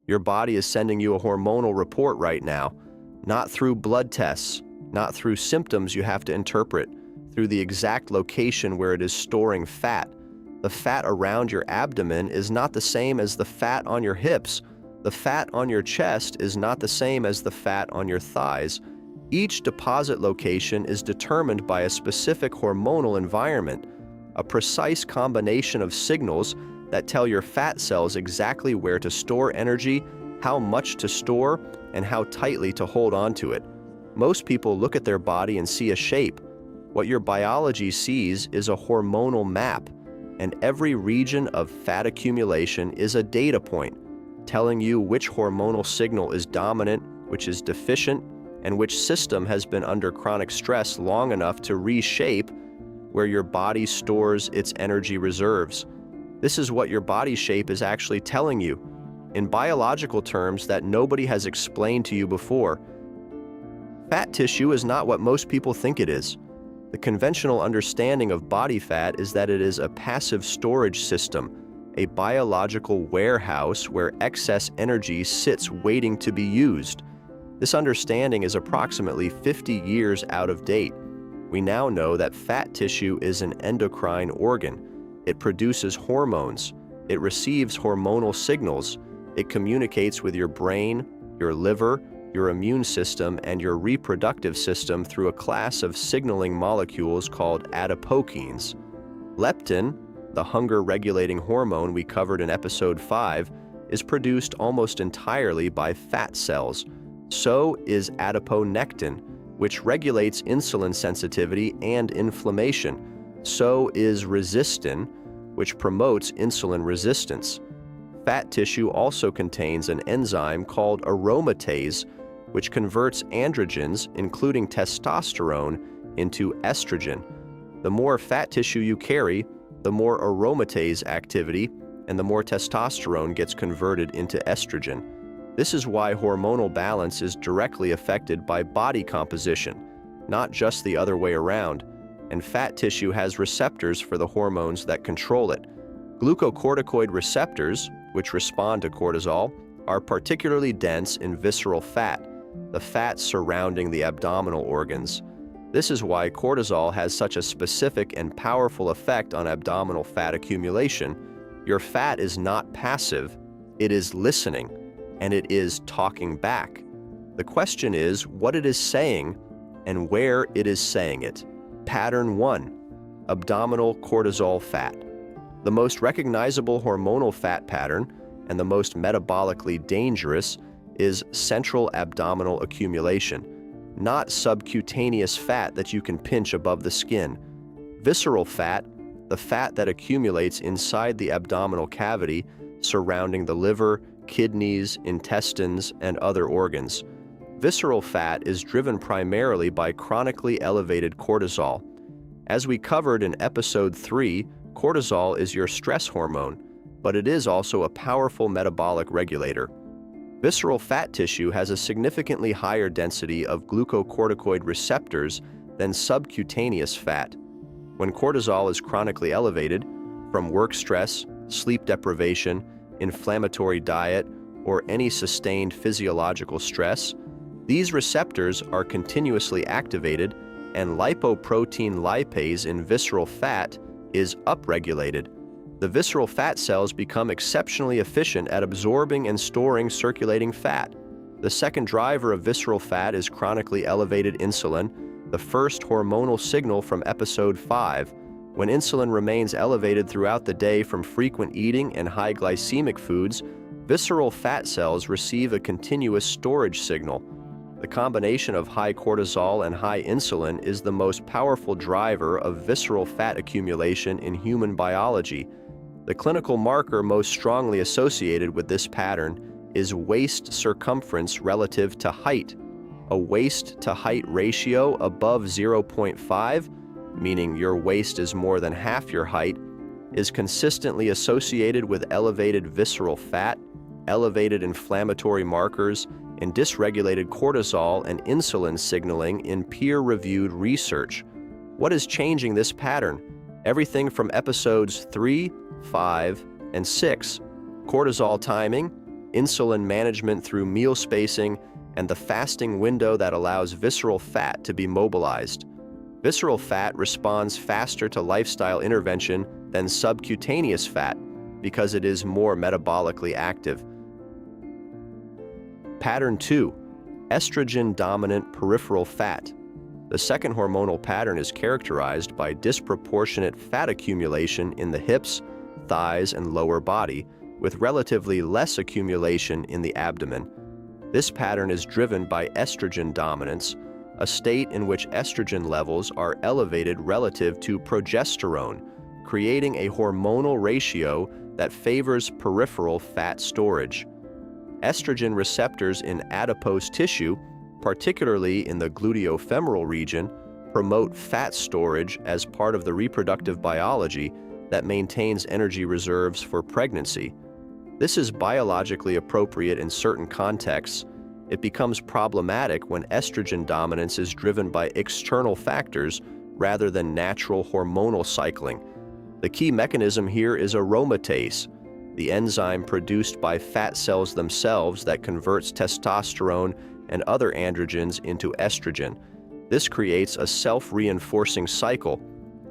Your body is sending you a hormonal report right now, not through blood tests, not through symptoms you have to interpret, through the exact location where it is storing fat. The fat around your abdomen is not the same as the fat on your hips. The fat on your chest is not the same as the fat on your thighs. Each deposit location is determined by a specific hormonal environment, a precise combination of signals that tell your fat cells exactly where to store energy, how much to store, and how tightly to hold on to it. Most people look at their body and see a shape. What your biology sees is a hormonal map, and every region of fat accumulation is a data point, telling you which hormonal signal is dominant, which is deficient, and which system has been under chronic stress long enough to reshape where your body stores its energy reserves. This is what your body shape is actually telling you, in biological terms that nobody has explained to you before. Fat tissue is not what most people think it is. The conventional understanding of body fat is that it is a passive storage system, a biological warehouse where excess energy sits waiting to be used. This understanding is approximately 50 years out of date. We now know that fat tissue is an endocrine organ. It produces hormones. It receives hormonal signals. It communicates with your brain, your liver, your immune system, and your reproductive system through a class of signaling molecules called adipokines. Leptin, the hunger-regulating hormone we covered in episode 5, is produced almost entirely by fat cells. So is adiponectin, which regulates insulin sensitivity and inflammation. So is resistin, which promotes insulin resistance. Fat tissue also contains an enzyme called aromatase, which converts androgens, including testosterone, into estrogen. The more fat tissue you carry, the more aromatase activity, and the more testosterone gets converted into estrogen. This is why hormonal balance is directly affected by body composition, not just the other way around, and fat tissue has receptors for the hormones that control it. Glucocorticoid receptors, which respond to cortisol, are particularly dense in visceral fat, the fat surrounding the abdominal organs. This is why cortisol has such a specific and powerful effect on abdominal fat accumulation. Your fat is not passive, it is listening, and it is talking back. The question is what it is saying and where it is saying it. Pattern 1. Abdominal cortisol fat. The most recognizable hormonal fat pattern, and the most metabolically dangerous, is central abdominal accumulation, not subcutaneous fat that you can pinch above the skin. Visceral fat, the fat that accumulates inside the abdominal cavity surrounding the liver, kidneys, intestines, and other organs. Visceral fat is driven primarily by chronically elevated cortisol. As we covered in episode 3, cortisol is your stress hormone, but it is also a powerful metabolic regulator. Visceral fat tissue has a significantly higher density of glucocorticoid receptors than subcutaneous fat. When cortisol is chronically elevated, from work stress, sleep deprivation, inflammatory diet, or any sustained physiological stress, these receptors are continuously activated, and lipoprotein lipase in visceral fat is upregulated. The visceral fat cells become exceptionally efficient at absorbing and storing circulating fat. The second driver of visceral fat is chronically elevated insulin, the first hormonal signal from episode 5. When insulin remains elevated throughout the day from frequent eating and high glycemic foods, visceral fat cells receive a continuous storage signal. The combination of high cortisol and high insulin is the most powerful driver of visceral fat accumulation in human biology. The clinical marker most strongly associated with this pattern is waist circumference relative to height. A waist-to-height ratio above 0.5, meaning your waist is more than half your height, is consistently associated with elevated visceral fat, elevated inflammatory markers, and dysregulated cortisol and insulin signaling in peer-reviewed research. What is changing this pattern? Everything from episodes 3, 5, and 6, cortisol timing, insulin management through meal spacing, and the fasting window that allows visceral fat to be mobilized. Visceral fat responds faster to lifestyle intervention than subcutaneous fat because it is more metabolically active. Pattern 2. Estrogen-dominant peripheral fat. The second hormonal pattern is characterized by disproportionate fat accumulation in the hips, thighs, and lower body, with relatively less accumulation in the abdomen. This pattern is driven by estrogen dominance, a state in which estrogen levels are elevated relative to progesterone, creating a hormonal ratio that favors peripheral fat storage. Estrogen receptors in adipose tissue, particularly in the gluteofemoral region, promote fat storage as part of the reproductive biology that maintains energy reserves for pregnancy. This is biologically appropriate in certain contexts. It becomes problematic when estrogen dominance is driven by external factors rather than natural hormonal cycling. The key mechanism here is aromatase, the enzyme produced by fat cells themselves that converts testosterone and other androgens into estrogen. This creates a self-reinforcing cycle.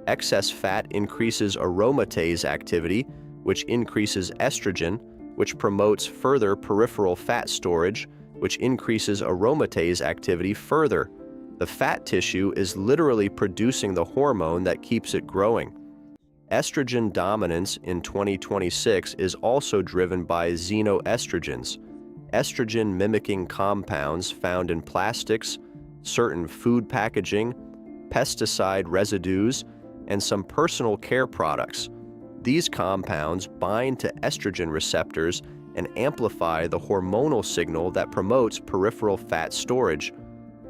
Excess fat increases aromatase activity, which increases estrogen, which promotes further peripheral fat storage, which increases aromatase activity further. The fat tissue is literally producing the hormone that keeps it growing. Estrogen dominance in 2026 is also driven by xenoestrogens, estrogen-mimicking compounds found in plastics, certain food packaging, pesticide residues, and some personal care products. These compounds bind to estrogen receptors and amplify the hormonal signal that promotes peripheral fat storage.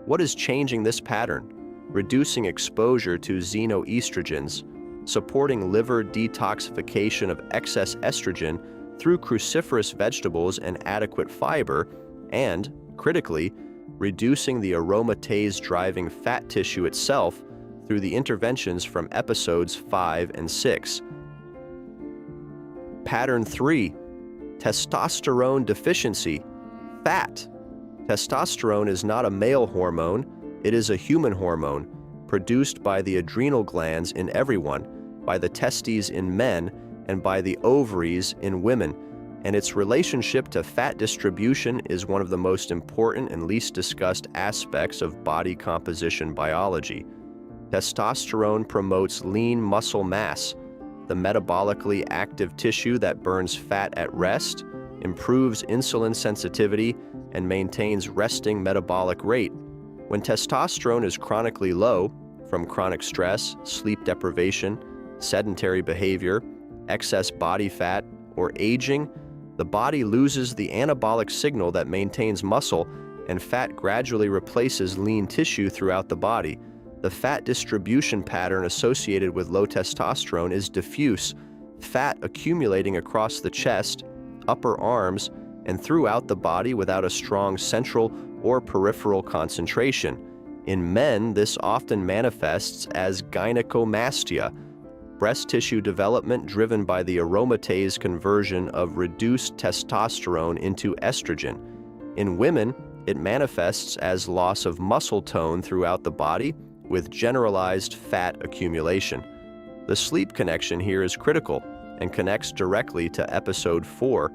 What is changing this pattern? Reducing exposure to xenoestrogens, supporting liver detoxification of excess estrogen through cruciferous vegetables and adequate fiber, and, critically, reducing the aromatase-driving fat tissue itself through the interventions from episodes 5 and 6. Pattern 3. Testosterone deficiency. Fat. Testosterone is not a male hormone, it is a human hormone, produced by the adrenal glands in everyone, by the testes in men, and by the ovaries in women, and its relationship to fat distribution is one of the most important and least discussed aspects of body composition biology. Testosterone promotes lean muscle mass, the metabolically active tissue that burns fat at rest, improves insulin sensitivity, and maintains resting metabolic rate. When testosterone is chronically low, from chronic stress, sleep deprivation, sedentary behavior, excess body fat, or aging, the body loses the anabolic signal that maintains muscle, and fat gradually replaces lean tissue throughout the body. The fat distribution pattern associated with low testosterone is diffuse, fat accumulating across the chest, upper arms, and throughout the body without a strong central or peripheral concentration. In men, this often manifests as gynecomastia, breast tissue development driven by the aromatase conversion of reduced testosterone into estrogen. In women, it manifests as loss of muscle tone throughout the body with generalized fat accumulation. The sleep connection here is critical and connects directly to episode 4.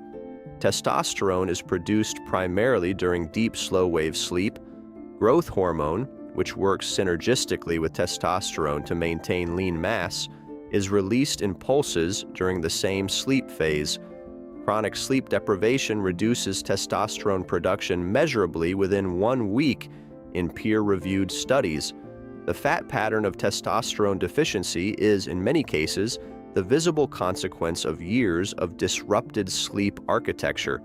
Testosterone is produced primarily during deep slow-wave sleep. Growth hormone, which works synergistically with testosterone to maintain lean mass, is released in pulses during the same sleep phase. Chronic sleep deprivation reduces testosterone production measurably within 1 week in peer-reviewed studies. The fat pattern of testosterone deficiency is, in many cases, the visible consequence of years of disrupted sleep architecture.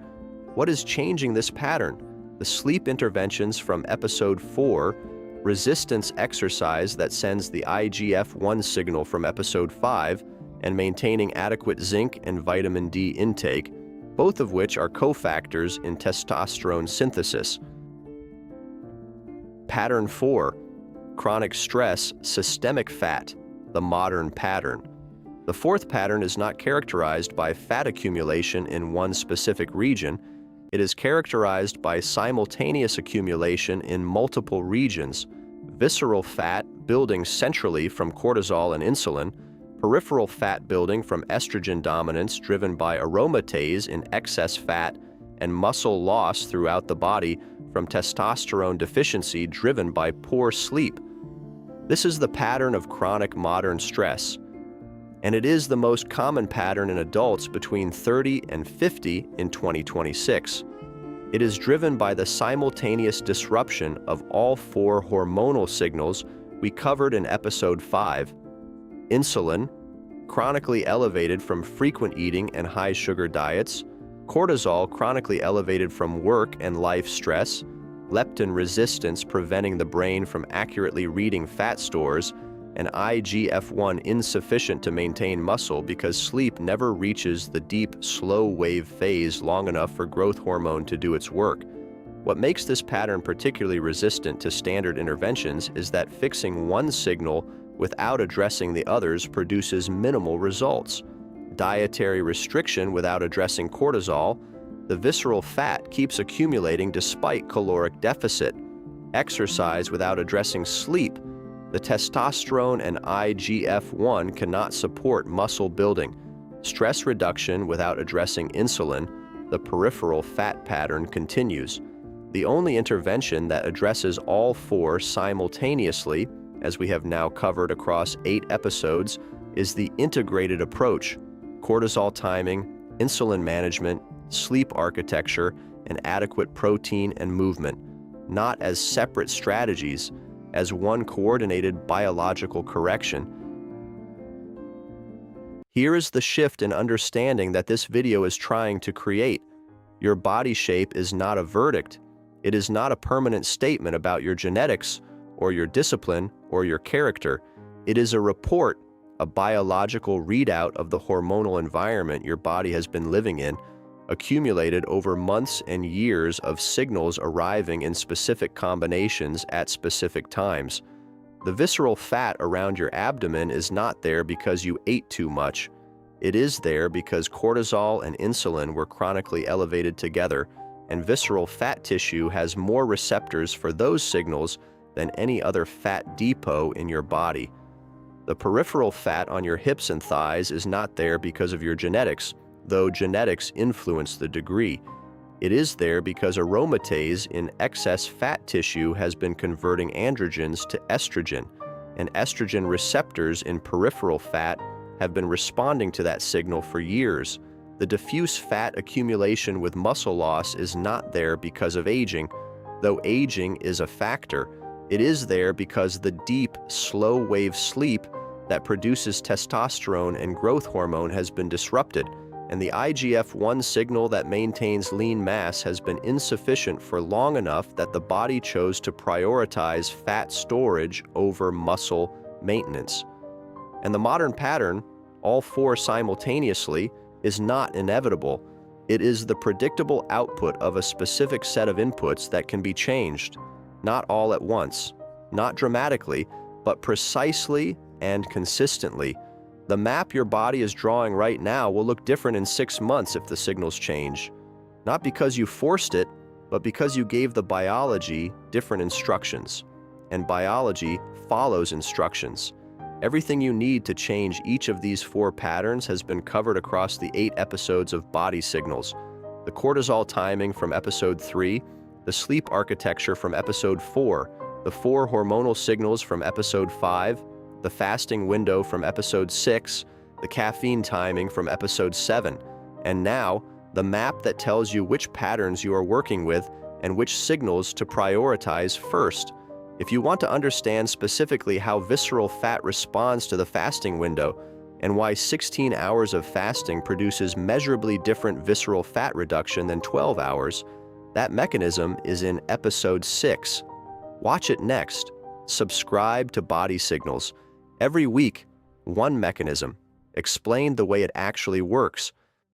What is changing this pattern? The sleep interventions from episode 4, resistance exercise that sends the IGF-1 signal from episode 5, and maintaining adequate zinc and vitamin D intake, both of which are cofactors in testosterone synthesis. Pattern 4. Chronic stress, systemic fat, the modern pattern. The fourth pattern is not characterized by fat accumulation in one specific region. It is characterized by simultaneous accumulation in multiple regions: visceral fat building centrally from cortisol and insulin, peripheral fat building from estrogen dominance driven by aromatase in excess fat, and muscle loss throughout the body from testosterone deficiency driven by poor sleep. This is the pattern of chronic modern stress, and it is the most common pattern in adults between 30 and 50 in 2026. It is driven by the simultaneous disruption of all four hormonal signals we covered in episode 5: insulin, chronically elevated from frequent eating and high-sugar diets; cortisol, chronically elevated from work and life stress; leptin resistance, preventing the brain from accurately reading fat stores; and IGF-1, insufficient to maintain muscle because sleep never reaches the deep, slow-wave phase long enough for growth hormone to do its work. What makes this pattern particularly resistant to standard interventions is that fixing one signal without addressing the others produces minimal results. Dietary restriction without addressing cortisol; the visceral fat keeps accumulating despite caloric deficit. Exercise without addressing sleep; the testosterone and IGF-1 cannot support muscle building. Stress reduction without addressing insulin; the peripheral fat pattern continues. The only intervention that addresses all four simultaneously, as we have now covered across 8 episodes, is the integrated approach: cortisol timing, insulin management, sleep architecture, and adequate protein and movement, not as separate strategies, as one coordinated biological correction. Here is the shift in understanding that this video is trying to create. Your body shape is not a verdict. It is not a permanent statement about your genetics, or your discipline, or your character. It is a report, a biological readout of the hormonal environment your body has been living in, accumulated over months and years of signals arriving in specific combinations at specific times. The visceral fat around your abdomen is not there because you ate too much. It is there because cortisol and insulin were chronically elevated together, and visceral fat tissue has more receptors for those signals than any other fat depot in your body. The peripheral fat on your hips and thighs is not there because of your genetics, though genetics influence the degree. It is there because aromatase in excess fat tissue has been converting androgens to estrogen, and estrogen receptors in peripheral fat have been responding to that signal for years. The diffuse fat accumulation with muscle loss is not there because of aging, though aging is a factor. It is there because the deep, slow-wave sleep that produces testosterone and growth hormone has been disrupted, and the IGF-1 signal that maintains lean mass has been insufficient for long enough that the body chose to prioritize fat storage over muscle maintenance. And the modern pattern, all four simultaneously, is not inevitable. It is the predictable output of a specific set of inputs that can be changed, not all at once, not dramatically, but precisely and consistently. The map your body is drawing right now will look different in 6 months if the signals change. Not because you forced it, but because you gave the biology different instructions. And biology follows instructions. Everything you need to change each of these 4 patterns has been covered across the 8 episodes of Body Signals: the cortisol timing from episode 3, the sleep architecture from episode 4, the 4 hormonal signals from episode 5, the fasting window from episode 6, the caffeine timing from episode 7, and now the map that tells you which patterns you are working with and which signals to prioritize first. If you want to understand specifically how visceral fat responds to the fasting window and why 16 hours of fasting produces measurably different visceral fat reduction than 12 hours, that mechanism is in episode 6. Watch it next. Subscribe to Body Signals. Every week, one mechanism, explained the way it actually works,